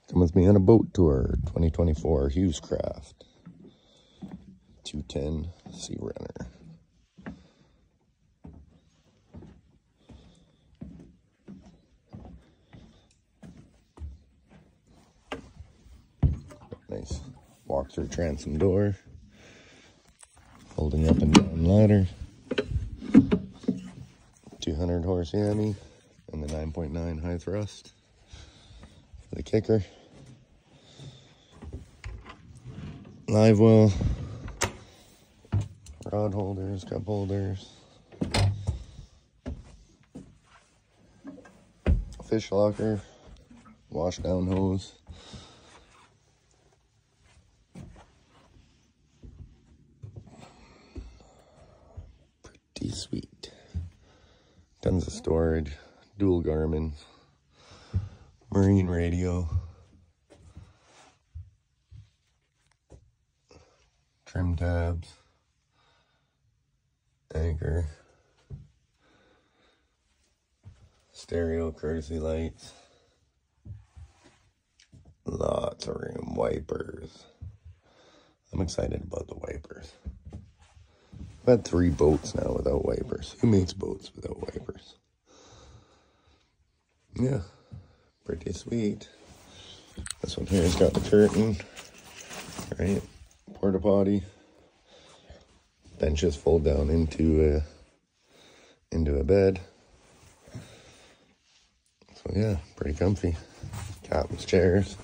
Come with me on a boat tour, 2024 Hewescraft 210 searunner. Nice walk-through transom door, folding up and down ladder, 200 horse Yami, and the 9.9 high thrust for the kicker. Live well, rod holders, cup holders, fish locker, wash down hose, pretty sweet. Tons of storage, dual Garmin, marine radio, trim tabs, anchor, stereo courtesy lights, lots of room, wipers. I'm excited about the wipers. I've had 3 boats now without wipers. Who makes boats without wipers? Yeah, pretty sweet. This one here has got the curtain, right? Porta potty. Benches fold down into a bed. So yeah, pretty comfy. Captain's chairs.